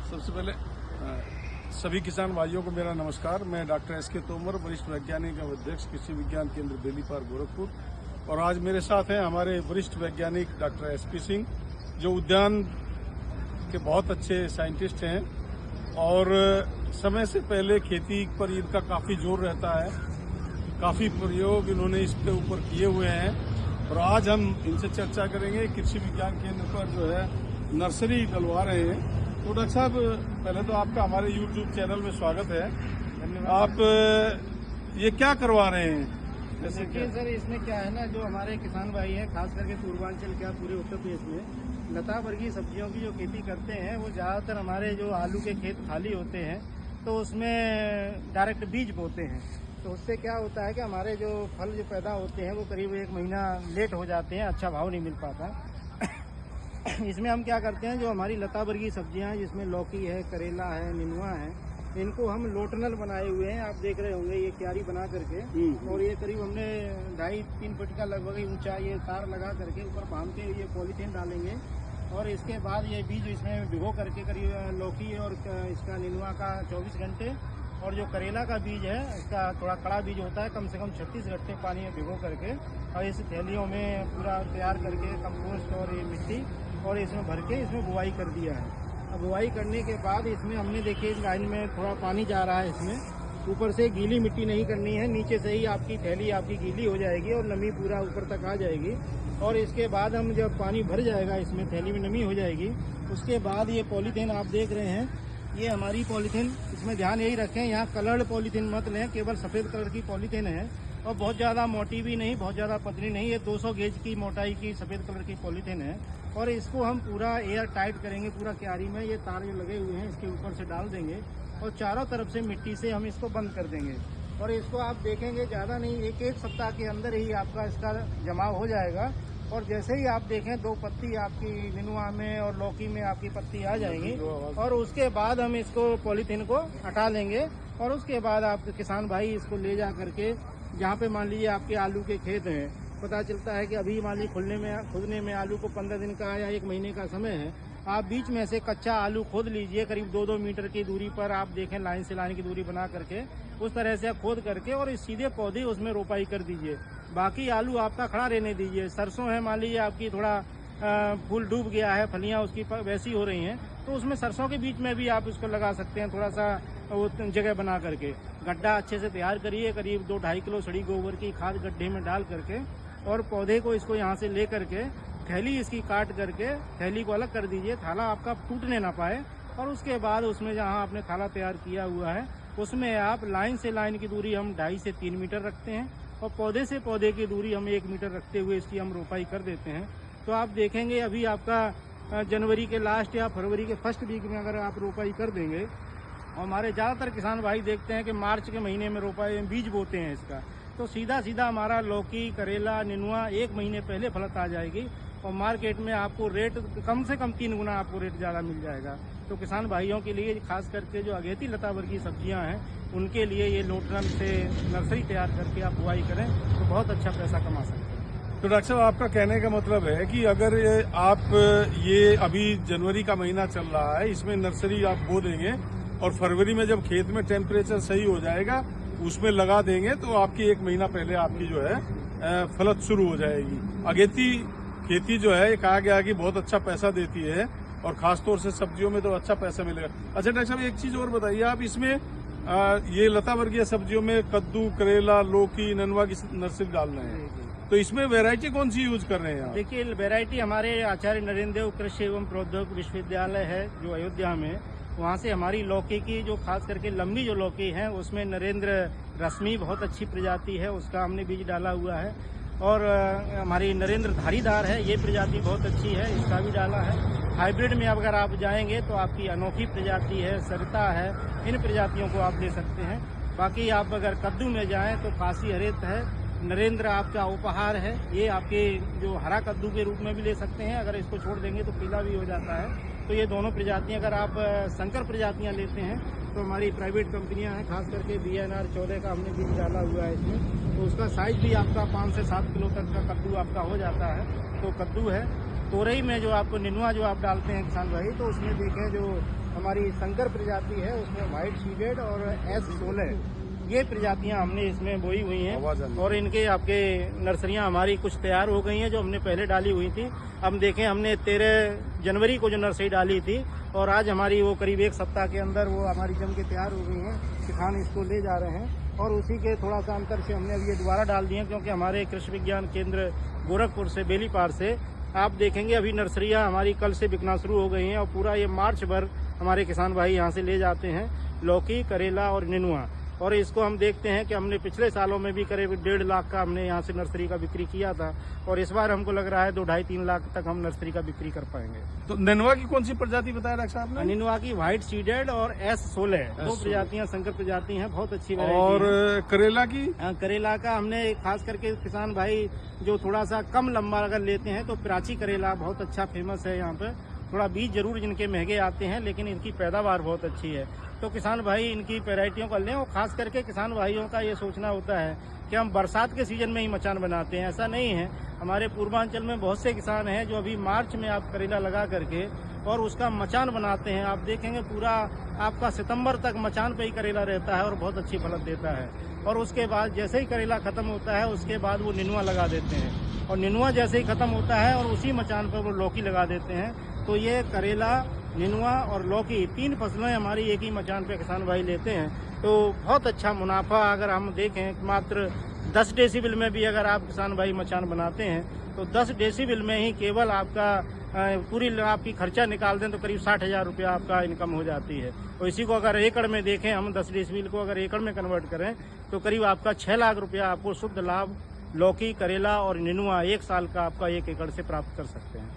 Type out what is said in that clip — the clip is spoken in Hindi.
सबसे पहले सभी किसान भाइयों को मेरा नमस्कार। मैं डॉक्टर एस.के. तोमर, वरिष्ठ वैज्ञानिक एवं अध्यक्ष कृषि विज्ञान केंद्र बेलीपार गोरखपुर, और आज मेरे साथ हैं हमारे वरिष्ठ वैज्ञानिक डॉक्टर एस.पी. सिंह, जो उद्यान के बहुत अच्छे साइंटिस्ट हैं और समय से पहले खेती पर इनका काफी जोर रहता है। काफी प्रयोग इन्होंने इसके ऊपर किए हुए हैं और आज हम इनसे चर्चा करेंगे। कृषि विज्ञान केंद्र पर जो है नर्सरी डलवा रहे हैं। तो डॉक्टर साहब, पहले तो आपका हमारे YouTube चैनल में स्वागत है। धन्यवाद। आप ये क्या करवा रहे हैं? देखिए सर, इसमें क्या है ना, जो हमारे किसान भाई हैं, खास करके पूर्वांचल क्या पूरे उत्तर प्रदेश में लता वर्गीय सब्जियों की जो खेती करते हैं, वो ज़्यादातर हमारे जो आलू के खेत खाली होते हैं तो उसमें डायरेक्ट बीज बोते हैं। तो उससे क्या होता है कि हमारे जो फल जो पैदा होते हैं वो करीब 1 महीना लेट हो जाते हैं, अच्छा भाव नहीं मिल पाता। इसमें हम क्या करते हैं, जो हमारी लता वर्गीय सब्जियां हैं, जिसमें लौकी है, करेला है, निनुआ है, इनको हम लोटनल बनाए हुए हैं। आप देख रहे होंगे ये क्यारी बना करके, और ये करीब हमने 2.5-3 फुट का लगभग ऊंचा ये तार लगा करके ऊपर बांध के ये पॉलीथीन डालेंगे और इसके बाद ये बीज इसमें भिगो करके करीब लौकी और इसका निनुआ का 24 घंटे, और जो करेला का बीज है इसका थोड़ा कड़ा बीज होता है, कम से कम 36 घंटे पानी में भिगो करके और इस थैलियों में पूरा तैयार करके कंपोस्ट और ये मिट्टी और इसमें भर के इसमें बुआई कर दिया है। अब बुआई करने के बाद इसमें हमने देखिए इस लाइन में थोड़ा पानी जा रहा है, इसमें ऊपर से गीली मिट्टी नहीं करनी है, नीचे से ही आपकी थैली आपकी गीली हो जाएगी और नमी पूरा ऊपर तक आ जाएगी। और इसके बाद हम जब पानी भर जाएगा, इसमें थैली में नमी हो जाएगी, उसके बाद ये पॉलीथीन आप देख रहे हैं, ये हमारी पॉलीथीन, इसमें ध्यान यही रखें, यहाँ कलर्ड पॉलीथीन मत लें, केवल सफ़ेद कलर की पॉलीथीन है और बहुत ज़्यादा मोटी भी नहीं, बहुत ज़्यादा पतली नहीं, ये 200 गेज की मोटाई की सफ़ेद कलर की पॉलीथीन है। और इसको हम पूरा एयर टाइट करेंगे, पूरा क्यारी में ये तार जो लगे हुए हैं इसके ऊपर से डाल देंगे और चारों तरफ से मिट्टी से हम इसको बंद कर देंगे। और इसको आप देखेंगे ज़्यादा नहीं, एक सप्ताह के अंदर ही आपका इसका जमाव हो जाएगा। और जैसे ही आप देखें 2 पत्ती आपकी निनुआ में और लौकी में आपकी पत्ती आ जाएंगी, और उसके बाद हम इसको पॉलीथीन को हटा लेंगे और उसके बाद आप किसान भाई इसको ले जा करके, जहाँ पे मान लीजिए आपके आलू के खेत हैं, पता चलता है कि अभी मान लीजिए खुदने में आलू को 15 दिन का या 1 महीने का समय है, आप बीच में से कच्चा आलू खोद लीजिए, करीब 2-2 मीटर की दूरी पर आप देखें, लाइन से लाइन की दूरी बना करके उस तरह से खोद करके और सीधे पौधे उसमें रोपाई कर दीजिए। बाकी आलू आपका खड़ा रहने दीजिए। सरसों है, मान लीजिए आपकी थोड़ा फूल डूब गया है, फलियां उसकी वैसी हो रही हैं, तो उसमें सरसों के बीच में भी आप इसको लगा सकते हैं, थोड़ा सा वो जगह बना करके। गड्ढा अच्छे से तैयार करिए, करीब 2-2.5 किलो सड़ी गोबर की खाद गड्ढे में डाल करके, और पौधे को इसको यहाँ से ले करके थैली इसकी काट करके थैली को अलग कर दीजिए, थाला आपका टूटने ना पाए। और उसके बाद उसमें जहाँ आपने थाला तैयार किया हुआ है उसमें आप लाइन से लाइन की दूरी हम 2.5 से 3 मीटर रखते हैं और पौधे से पौधे की दूरी हम 1 मीटर रखते हुए इसकी हम रोपाई कर देते हैं। तो आप देखेंगे अभी आपका जनवरी के लास्ट या फरवरी के फर्स्ट वीक में अगर आप रोपाई कर देंगे, और हमारे ज़्यादातर किसान भाई देखते हैं कि मार्च के महीने में रोपाई बीज बोते हैं इसका, तो सीधा सीधा हमारा लौकी, करेला, निनुआ 1 महीने पहले फलत आ जाएगी और मार्केट में आपको रेट कम से कम 3 गुना आपको रेट ज़्यादा मिल जाएगा। तो किसान भाइयों के लिए, खास करके जो अगेती लता वर्गीय सब्जियां हैं, उनके लिए ये लोटनल से नर्सरी तैयार करके आप बुआई करें तो बहुत अच्छा पैसा कमा सकते हैं। तो डॉक्टर साहब, आपका कहने का मतलब है कि अगर आप ये अभी जनवरी का महीना चल रहा है, इसमें नर्सरी आप बो देंगे और फरवरी में जब खेत में टेम्परेचर सही हो जाएगा उसमें लगा देंगे तो आपकी 1 महीना पहले आपकी जो है फलत शुरू हो जाएगी। अगेती खेती जो है, कहा गया कि बहुत अच्छा पैसा देती है और खासतौर से सब्जियों में तो अच्छा पैसा मिलेगा। अच्छा डॉक्टर साहब, एक चीज और बताइए, आप इसमें ये लता वर्गीय सब्जियों में कद्दू, करेला, लौकी, ननुआ की नर्सरी डाल रहे हैं, तो इसमें वैरायटी कौन सी यूज कर रहे हैं आप? देखिए, वैरायटी हमारे आचार्य नरेंद्र देव कृषि एवं प्रौद्योगिकी विश्वविद्यालय है जो अयोध्या में, वहाँ से हमारी लौकी की जो खास करके लंबी जो लौकी है उसमें नरेंद्र रश्मि बहुत अच्छी प्रजाति है, उसका हमने बीज डाला हुआ है। और हमारी नरेंद्र धारीदार है, ये प्रजाति बहुत अच्छी है, इसका भी डाला है। हाइब्रिड में अगर आप जाएंगे तो आपकी अनोखी प्रजाति है, सरिता है, इन प्रजातियों को आप ले सकते हैं। बाकी आप अगर कद्दू में जाएं तो काशी हरित है, नरेंद्र आपका उपहार है, ये आपके जो हरा कद्दू के रूप में भी ले सकते हैं, अगर इसको छोड़ देंगे तो पीला भी हो जाता है। तो ये दोनों प्रजातियां, अगर आप संकर प्रजातियां लेते हैं तो हमारी प्राइवेट कंपनियां हैं, खास करके BNR 14 का हमने बीज डाला हुआ है इसमें, तो उसका साइज भी आपका 5 से 7 किलो तक का कद्दू आपका हो जाता है। तो कद्दू है। तोरई में जो आपको निनुआ जो आप डालते हैं किसान भाई, तो उसमें देखें जो हमारी संकर प्रजाति है, उसमें व्हाइट सीडेड और S16 ये प्रजातियां हमने इसमें बोई हुई हैं। और इनके आपके नर्सरियां हमारी कुछ तैयार हो गई हैं जो हमने पहले डाली हुई थी। अब देखें, हमने 13 जनवरी को जो नर्सरी डाली थी और आज हमारी वो करीब 1 सप्ताह के अंदर वो हमारी जम के तैयार हो गई हैं। किसान इसको ले जा रहे हैं और उसी के थोड़ा सा अंतर से हमने अब ये दोबारा डाल दिए, क्योंकि हमारे कृषि विज्ञान केंद्र गोरखपुर से, बेलीपार से आप देखेंगे अभी नर्सरियां हमारी कल से बिकना शुरू हो गई हैं और पूरा ये मार्च भर हमारे किसान भाई यहाँ से ले जाते हैं लौकी, करेला और नेनुआ। और इसको हम देखते हैं कि हमने पिछले सालों में भी करीब 1.5 लाख का हमने यहाँ से नर्सरी का बिक्री किया था और इस बार हमको लग रहा है 2-2.5-3 लाख तक हम नर्सरी का बिक्री कर पाएंगे। तो नेनुआ की कौन सी प्रजाति बताया डॉक्टर साहब ने? नेनुआ की व्हाइट सीडेड और S16 दो प्रजातियां संकर प्रजाति हैं, बहुत अच्छी और करेला की? करेला का हमने खास करके किसान भाई जो थोड़ा सा कम लंबा अगर लेते हैं तो प्राची करेला बहुत अच्छा फेमस है यहाँ पे। थोड़ा बीज जरूर जिनके महंगे आते हैं लेकिन इनकी पैदावार बहुत अच्छी है, तो किसान भाई इनकी वैरायटियों का लें। और खास करके किसान भाइयों का ये सोचना होता है कि हम बरसात के सीजन में ही मचान बनाते हैं, ऐसा नहीं है। हमारे पूर्वांचल में बहुत से किसान हैं जो अभी मार्च में आप करेला लगा करके और उसका मचान बनाते हैं। आप देखेंगे पूरा आपका सितंबर तक मचान पे ही करेला रहता है और बहुत अच्छी फलत देता है। और उसके बाद जैसे ही करेला खत्म होता है उसके बाद वो नेनुआ लगा देते हैं और नेनुआ जैसे ही खत्म होता है और उसी मचान पर वो लौकी लगा देते हैं। तो ये करेला, नेनुआ और लौकी 3 फसलें हमारी एक ही मचान पे किसान भाई लेते हैं, तो बहुत अच्छा मुनाफा। अगर हम देखें मात्र 10 डेसीबिल में भी अगर आप किसान भाई मचान बनाते हैं तो 10 डेसीबिल में ही केवल आपका पूरी आपकी खर्चा निकाल दें तो करीब 60,000 रुपया आपका इनकम हो जाती है। तो इसी को अगर एकड़ में देखें, हम 10 डेसीबिल को अगर एकड़ में कन्वर्ट करें तो करीब आपका 6 लाख रुपया आपको शुद्ध लाभ लौकी, करेला और नेनुआ 1 साल का आपका 1 एकड़ से प्राप्त कर सकते हैं।